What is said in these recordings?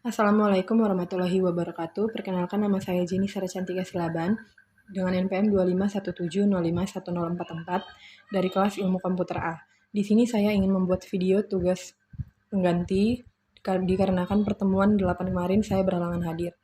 Assalamualaikum warahmatullahi wabarakatuh. Perkenalkan, nama saya Jenny Sara Cantika Silaban dengan NPM 25170510444 dari kelas Ilmu Komputer A. Di sini saya ingin membuat video tugas pengganti dikarenakan pertemuan 8 kemarin saya berhalangan hadir.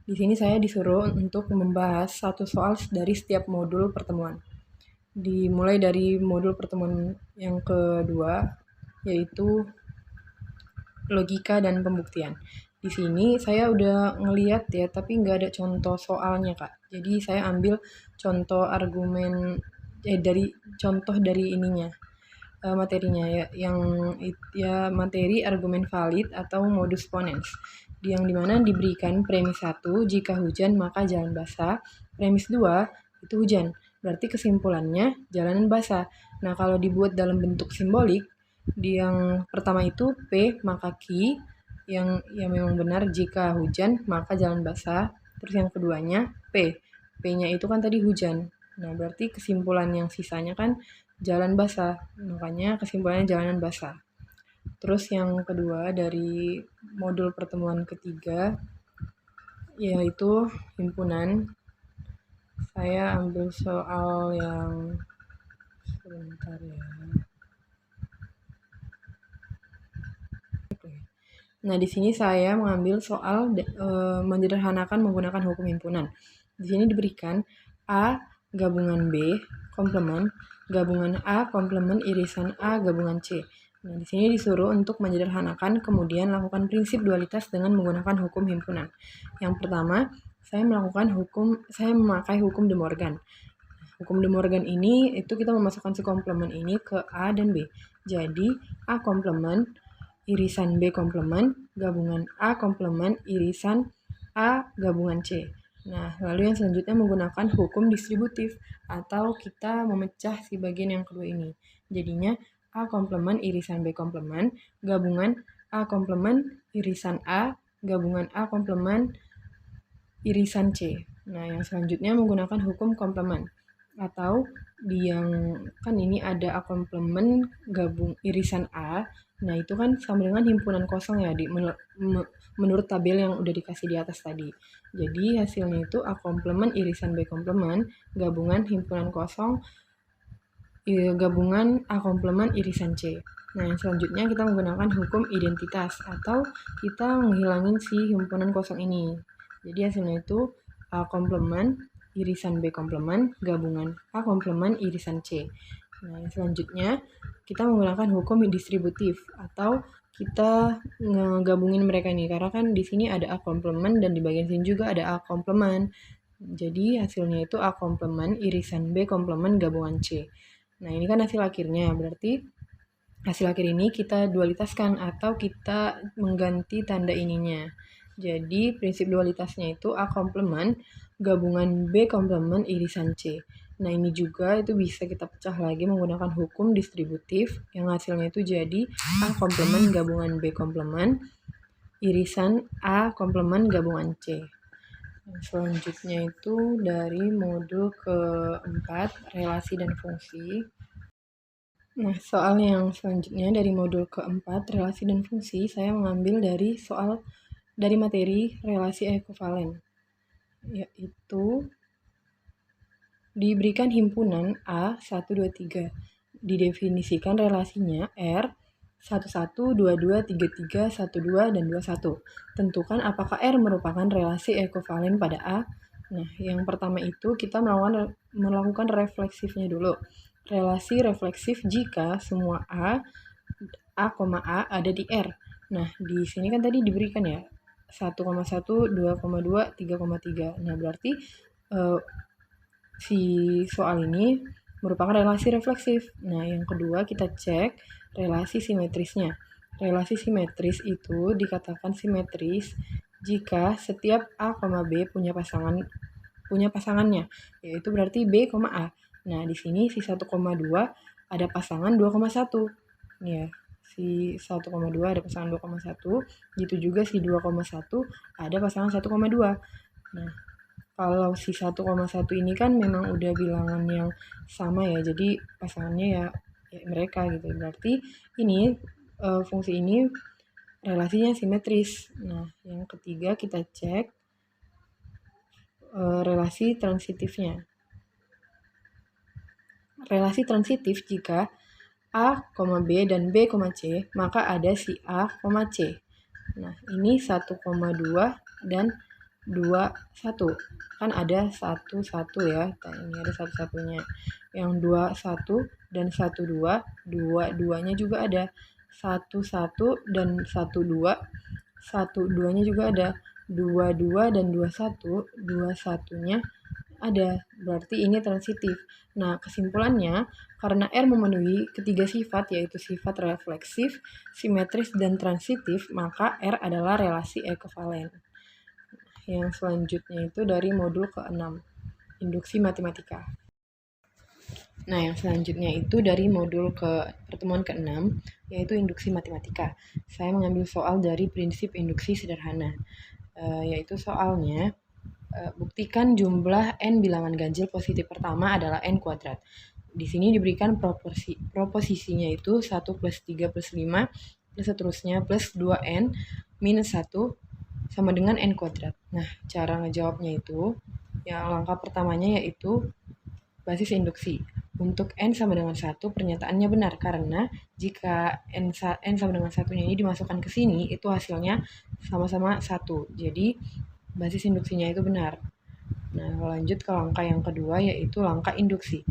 Di sini saya disuruh untuk membahas satu soal dari setiap modul pertemuan. Dimulai dari modul pertemuan yang kedua, yaitu logika dan pembuktian. Di sini saya udah ngeliat ya, tapi nggak ada contoh soalnya, Kak. Jadi saya ambil contoh argumen dari contoh dari ininya, materinya ya, materi argumen valid atau modus ponens. Yang dimana diberikan premis 1, jika hujan maka jalan basah. Premis 2, itu hujan. Berarti kesimpulannya jalanan basah. Nah, kalau dibuat dalam bentuk simbolik, di yang pertama itu P maka Q, yang memang benar jika hujan maka jalan basah. Terus yang keduanya P-nya itu kan tadi hujan. Nah, berarti kesimpulan yang sisanya kan jalan basah. Makanya kesimpulannya jalanan basah. Terus yang kedua dari modul pertemuan ketiga, yaitu himpunan. Saya ambil soal yang sebentar ya. Nah, di sini saya mengambil soal menyederhanakan menggunakan hukum himpunan. Di sini diberikan A gabungan B komplement gabungan A komplement irisan A gabungan C. Nah, di sini disuruh untuk menyederhanakan, kemudian lakukan prinsip dualitas dengan menggunakan hukum himpunan. Yang pertama, saya memakai hukum De Morgan. Hukum De Morgan ini itu kita memasukkan si komplement ini ke A dan B. Jadi A komplement irisan B komplement gabungan A komplement irisan A gabungan C. Nah, lalu yang selanjutnya menggunakan hukum distributif atau kita memecah si bagian yang kedua ini. Jadinya A komplement irisan B komplement gabungan A komplement irisan A gabungan A komplement irisan C. Nah, yang selanjutnya menggunakan hukum komplement atau yang kan ini ada A komplement gabung irisan A. Nah, itu kan sama dengan himpunan kosong ya menurut tabel yang udah dikasih di atas tadi. Jadi hasilnya itu A komplement irisan B komplement gabungan himpunan kosong gabungan A komplement irisan C. Nah, yang selanjutnya kita menggunakan hukum identitas atau kita menghilangin si himpunan kosong ini. Jadi hasilnya itu A komplement irisan B komplement gabungan A komplement irisan C. Nah, yang selanjutnya kita menggunakan hukum distributif atau kita ngegabungin mereka ini karena kan di sini ada A komplement dan di bagian sini juga ada A komplement. Jadi hasilnya itu A komplement irisan B komplement gabungan C. Nah, ini kan hasil akhirnya, berarti hasil akhir ini kita dualitaskan atau kita mengganti tanda ininya. Jadi prinsip dualitasnya itu A komplement gabungan B komplement irisan C. Nah, ini juga itu bisa kita pecah lagi menggunakan hukum distributif yang hasilnya itu jadi A komplement gabungan B komplement irisan A komplement gabungan C. Selanjutnya itu dari modul keempat, relasi dan fungsi. Nah, soal yang selanjutnya dari modul keempat, relasi dan fungsi, saya mengambil dari soal dari materi relasi ekuivalen, yaitu diberikan himpunan A 1, 2, 3. Didefinisikan relasinya R 1, 1, 2, 2, 3, 3, 1, 2, dan 2, 1. Tentukan apakah R merupakan relasi ekuivalen pada A. Nah, yang pertama itu kita melakukan refleksifnya dulu. Relasi refleksif jika semua A, ada di R. Nah, di sini kan tadi diberikan ya 1,1, 2,2, 3,3. Nah, berarti si soal ini merupakan relasi refleksif. Nah, yang kedua kita cek relasi simetrisnya. Relasi simetris itu dikatakan simetris jika setiap A, B punya pasangannya, yaitu berarti B, A. Nah, di sini si 1,2 ada pasangan 2,1. Ya, si 1,2 ada pasangan 2,1, gitu juga si 2,1 ada pasangan 1,2. Nah, kalau si 1,1 ini kan memang udah bilangan yang sama ya, jadi pasangannya ya mereka gitu. Berarti ini fungsi ini relasinya simetris. Nah, yang ketiga kita cek relasi transitifnya. Relasi transitif jika A, B, dan B, C, maka ada si A, C. Nah, ini 1,2 dan 21. Kan ada 1, 1 ya. Nah, ini ada satu-satunya. Yang 21 dan 12, 2-2-nya juga ada. 1, 1 dan 12, 1-2-nya juga ada. 22 dan 21, 21-nya ada. Berarti ini transitif. Nah, kesimpulannya, karena R memenuhi ketiga sifat, yaitu sifat refleksif, simetris, dan transitif, maka R adalah relasi ekivalen. Yang selanjutnya itu dari modul ke-6, induksi matematika. Nah, yang selanjutnya itu dari modul pertemuan ke-6, yaitu induksi matematika. Saya mengambil soal dari prinsip induksi sederhana, yaitu soalnya, buktikan jumlah n bilangan ganjil positif pertama adalah n kuadrat. Di sini diberikan proposisinya itu 1 plus 3 plus 5 plus seterusnya plus 2n minus 1 sama dengan n kuadrat. Nah, cara ngejawabnya itu, yang langkah pertamanya yaitu basis induksi. Untuk n sama dengan 1, pernyataannya benar karena jika n sama dengan 1-nya ini dimasukkan ke sini, itu hasilnya sama-sama 1. Jadi, basis induksinya itu benar. Nah, lanjut ke langkah yang kedua, yaitu langkah induksi.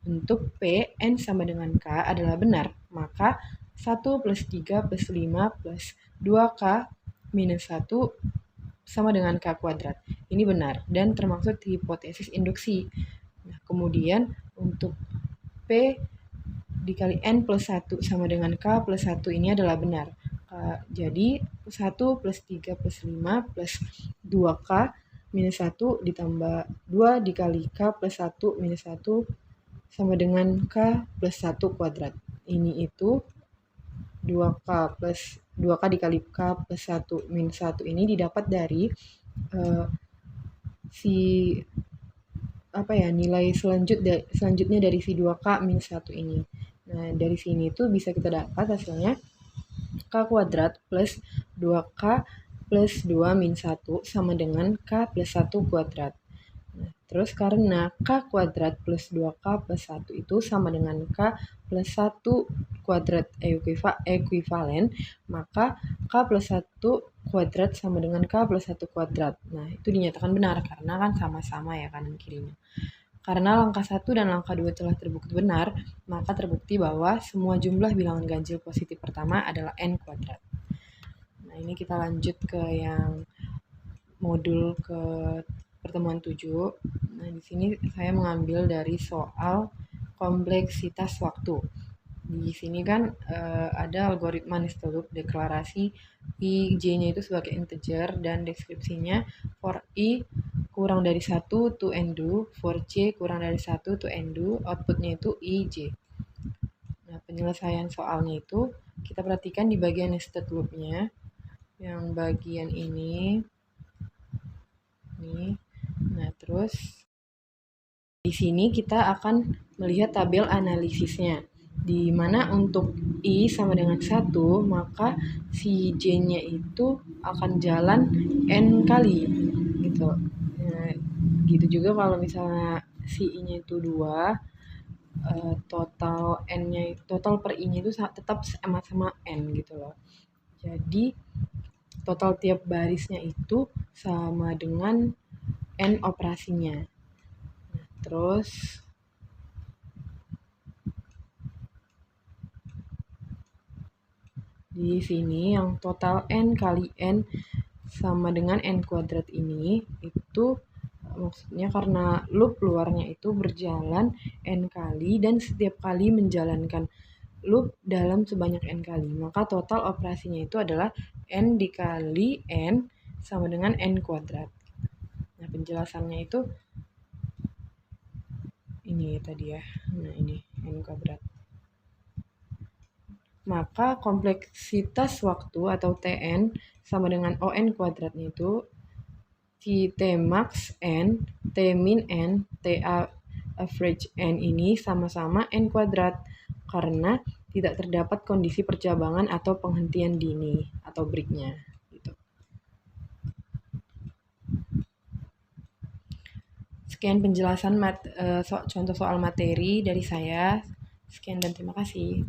Untuk P, N sama dengan K adalah benar, maka 1 plus 3 plus 5 plus 2K minus 1 sama dengan K kuadrat. Ini benar, dan termasuk hipotesis induksi. Nah, kemudian untuk P dikali N plus 1 sama dengan K plus 1 ini adalah benar. Jadi 1 plus 3 plus 5 plus 2K minus 1 ditambah 2 dikali K plus 1 minus 1 sama dengan K plus 1 kuadrat. Ini itu 2K dikali K plus 1 minus 1 ini didapat dari nilai selanjutnya dari si 2K minus 1 ini. Nah, dari sini itu bisa kita dapat hasilnya K kuadrat plus 2K plus 2 min 1 sama dengan K plus 1 kuadrat. Nah, terus karena K kuadrat plus 2K plus 1 itu sama dengan K plus 1 kuadrat ekuivalen, maka K plus 1 kuadrat sama dengan K plus 1 kuadrat. Nah, itu dinyatakan benar karena kan sama-sama ya kanan kirinya. Karena langkah 1 dan langkah 2 telah terbukti benar, maka terbukti bahwa semua jumlah bilangan ganjil positif pertama adalah n kuadrat. Nah, ini kita lanjut ke yang modul ke pertemuan 7. Nah, di sini saya mengambil dari soal kompleksitas waktu. Di sini kan ada algoritma Nistolup, deklarasi I, J-nya itu sebagai integer, dan deskripsinya for I kurang dari 1 to n do, for C kurang dari 1 to n do, outputnya itu I, J. Nah, penyelesaian soalnya itu, kita perhatikan di bagian nested loop-nya, yang bagian ini. Nah, terus di sini kita akan melihat tabel analisisnya, di mana untuk I sama dengan 1, maka si J-nya itu akan jalan N kali, gitu. Nah, gitu juga kalau misalnya si I-nya itu 2, total per I-nya itu tetap sama-sama N gitu loh. Jadi, total tiap barisnya itu sama dengan N operasinya. Nah, terus di sini yang total N kali N sama dengan N kuadrat ini, itu maksudnya karena loop luarnya itu berjalan N kali dan setiap kali menjalankan loop dalam sebanyak N kali, maka total operasinya itu adalah N dikali N sama dengan N kuadrat. Nah, penjelasannya itu ini tadi ya. Nah, ini N kuadrat. Maka kompleksitas waktu atau Tn sama dengan On kuadratnya itu T max N, T min N, T average N ini sama-sama N kuadrat. Karena tidak terdapat kondisi percabangan atau penghentian dini atau break-nya. Gitu. Sekian penjelasan contoh soal materi dari saya. Sekian dan terima kasih.